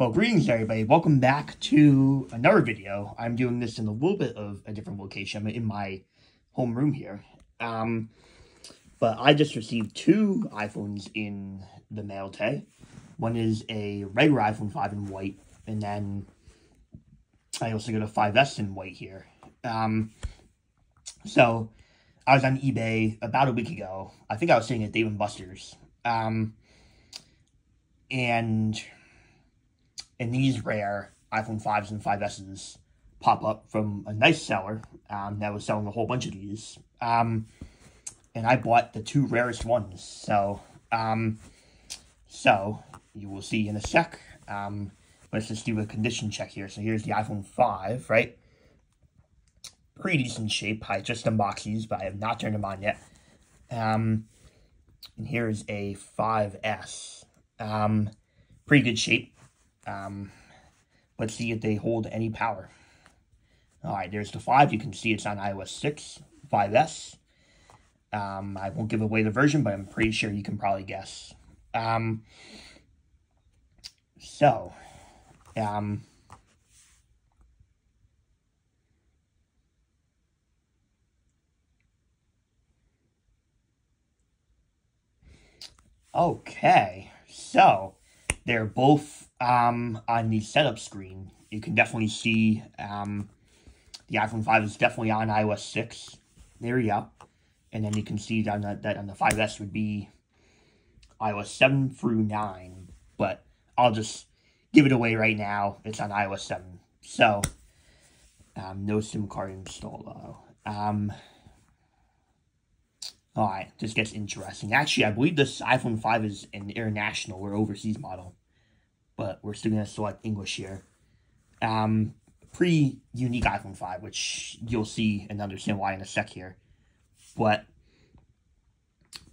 Well, greetings everybody. Welcome back to another video. I'm doing this in a little bit of a different location. I'm in my home room here. But I just received two iPhones in the mail today. One is a regular iPhone 5 in white, and then I also got a 5S in white here. So I was on eBay about a week ago. I think I was sitting at Dave & Buster's. And these rare iPhone 5s and 5Ss pop up from a nice seller that was selling a whole bunch of these. And I bought the two rarest ones. So you will see in a sec. Let's just do a condition check here. So here's the iPhone 5, right? Pretty decent shape. I just unboxed these, but I have not turned them on yet. And here's a 5S. Pretty good shape. Let's see if they hold any power. Alright, there's the 5. You can see it's on iOS 6, 5S. I won't give away the version, but I'm pretty sure you can probably guess. Okay, so they're both on the setup screen. You can definitely see the iPhone 5 is definitely on iOS 6. There you go. And then you can see that on the 5S would be iOS 7 through 9. But I'll just give it away right now. It's on iOS 7. So, no SIM card installed though. Alright, this gets interesting. Actually, I believe this iPhone 5 is an international or overseas model. But we're still going to select English here. Pretty unique iPhone 5, which you'll see and understand why in a sec here. But,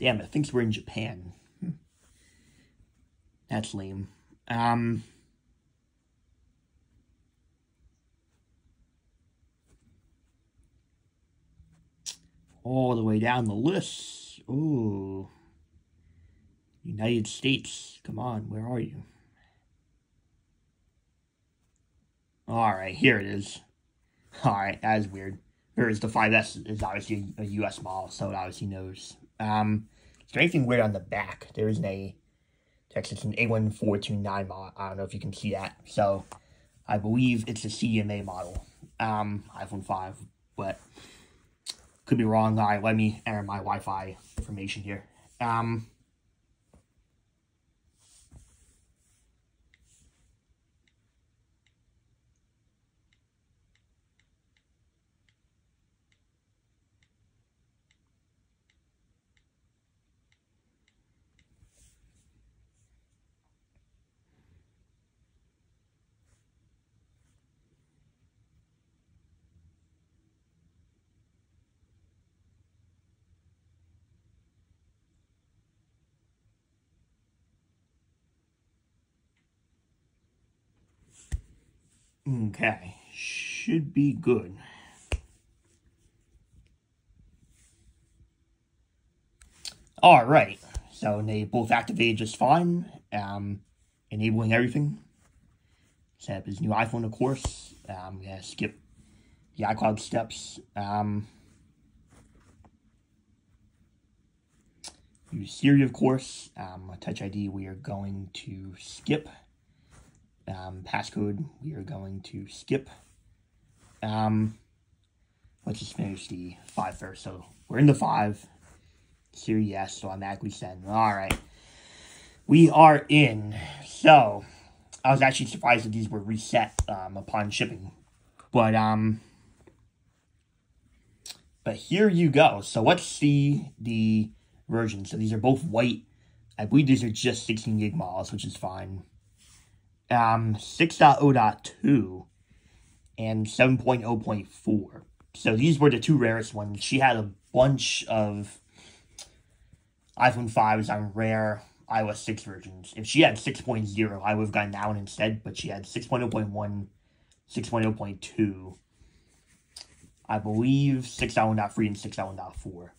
damn, it thinks we're in Japan. That's lame. All the way down the list. Ooh. United States. Come on, where are you? Alright, here it is. Alright, that is weird. Whereas the 5S is obviously a US model, so it obviously knows. Is there anything weird on the back? There isn't a text. It's an A1429 model. I don't know if you can see that. So, I believe it's a CMA model. iPhone 5. But, could be wrong. Alright, let me enter my Wi-Fi information here. Okay, should be good. Alright, so they both activated just fine, enabling everything. Set up his new iPhone, of course. I'm going to skip the iCloud steps. Use Siri, of course. Touch ID, we are going to skip. Passcode, we are going to skip. Let's just finish the 5 first. So, we're in the 5. Siri, yes, so automatically send. Alright. We are in. So, I was actually surprised that these were reset upon shipping. But here you go. So, let's see the version. So, these are both white. I believe these are just 16 gig models, which is fine. 6.0.2 and 7.0.4. So these were the two rarest ones. She had a bunch of iPhone 5s on rare iOS 6 versions. If she had 6.0, I would have gotten that one instead, but she had 6.0.1, 6.0.2, I believe 6.1.3 and 6.1.4.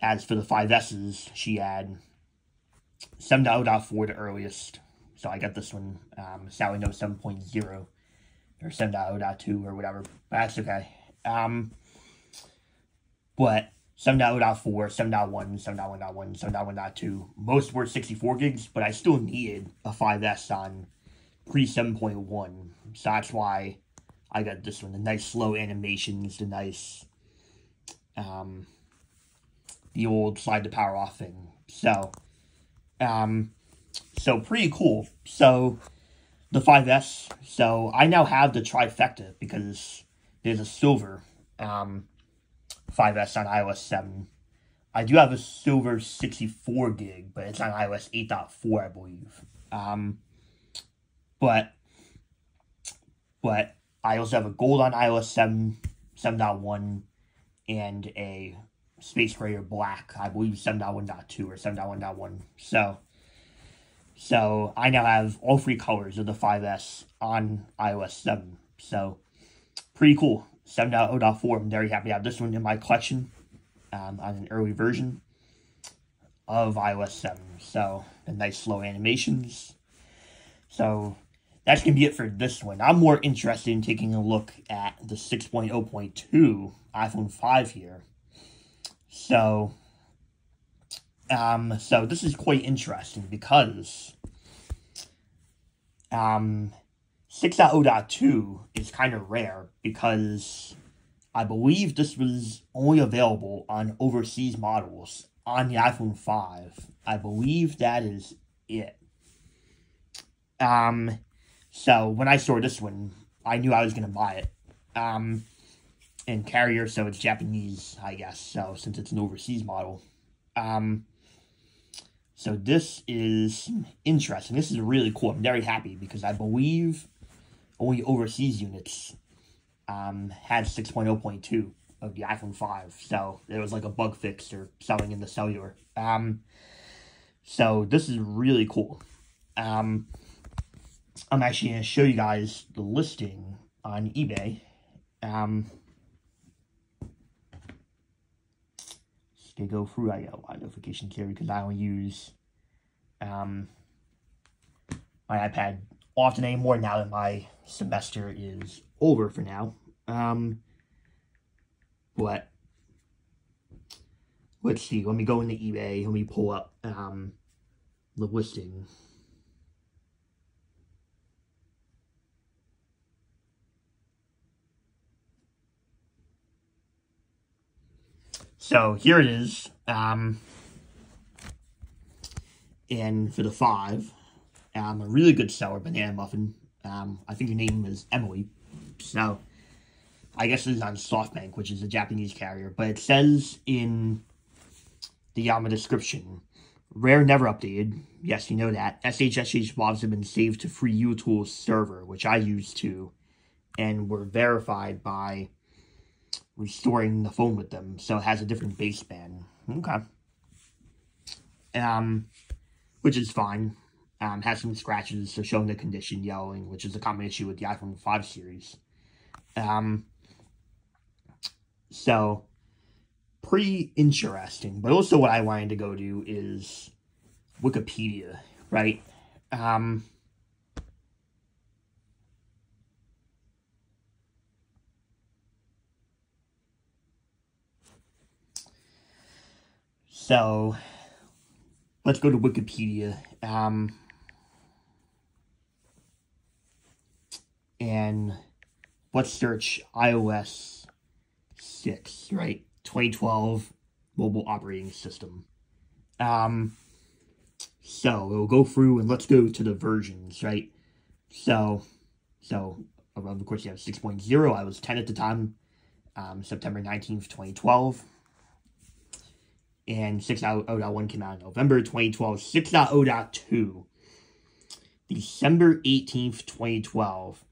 As for the 5Ss, she had 7.0.4 the earliest, so I got this one. Sadly, no 7.0 or 7.0.2 or whatever, but that's okay. But 7.0.4, 7.1, 7.1.1, 7.1.2, most were 64 gigs, but I still needed a 5S on pre 7.1, so that's why I got this one. The nice slow animations, the nice, the old slide the power off thing. So, so pretty cool. So, the 5S, so I now have the trifecta because there's a silver, 5S on iOS 7. I do have a silver 64 gig, but it's on iOS 8.4, I believe. But I also have a gold on iOS 7, 7.1, and a space gray or black, I believe 7.1.2 or 7.1.1. So I now have all three colors of the 5S on iOS 7. So pretty cool. 7.0.4, I'm very happy to have this one in my collection on an early version of iOS 7. So, the nice slow animations. So, that's going to be it for this one. I'm more interested in taking a look at the 6.0.2 iPhone 5 here. So this is quite interesting because 6.0.2 is kind of rare because I believe this was only available on overseas models on the iPhone 5. I believe that is it. So when I saw this one, I knew I was going to buy it. And carrier, so it's Japanese, I guess, so since it's an overseas model. So this is interesting. This is really cool. I'm very happy because I believe only overseas units had 6.0.2 of the iPhone 5. So there was like a bug fix or something in the cellular. So this is really cool. I'm actually going to show you guys the listing on eBay. Just going to go through. I got a lot of notifications here because I don't use my iPad often anymore now that my semester is over for now. But let's see. Let me go into eBay. Let me pull up the listing. So here it is. And for the 5, a really good seller, Banana Muffin. I think her name is Emily. So I guess it is on SoftBank, which is a Japanese carrier. But it says in the description, rare, never updated. Yes, you know that. SHSH blobs have been saved to free uTools server, which I use too, and were verified by restoring the phone with them, so it has a different baseband. Okay. Which is fine. Has some scratches, so showing the condition, yellowing, which is a common issue with the iPhone 5 series. So, pretty interesting. But also what I wanted to go to is Wikipedia, right? So, let's go to Wikipedia. And let's search iOS 6, right? 2012 mobile operating system. So we'll go through and let's go to the versions, right? So of course you have 6.0. I was 10 at the time, September 19th, 2012. And 6.0.1 came out in November 2012. 6.0.2, December 18th, 2012.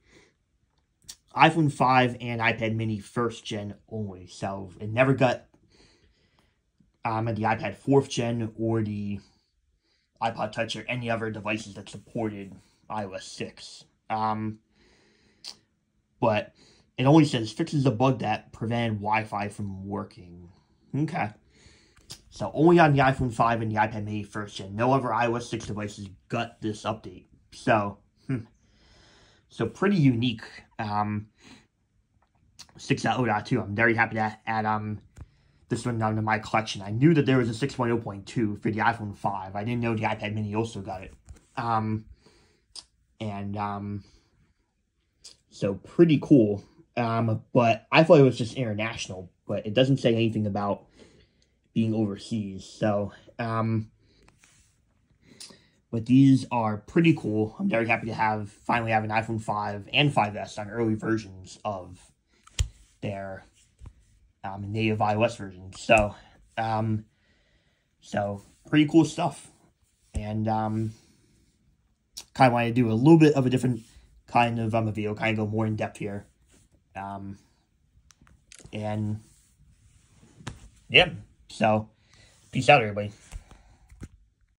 iPhone 5 and iPad mini first gen only. So it never got the iPad 4th gen or the iPod Touch or any other devices that supported iOS 6. But it only says fixes a bug that prevented Wi-Fi from working. Okay. So only on the iPhone 5 and the iPad mini first gen. No other iOS 6 devices got this update. So, so pretty unique. 6.0.2. I'm very happy to add this one down to my collection. I knew that there was a 6.0.2 for the iPhone 5. I didn't know the iPad mini also got it. So pretty cool. But I thought it was just international, but it doesn't say anything about being overseas. So, but these are pretty cool. I'm very happy to finally have an iPhone 5 and 5S on early versions of their native iOS versions. So, so pretty cool stuff. And kind of wanted to do a little bit of a different kind of a video, kind of go more in depth here. And yeah, so peace out, everybody.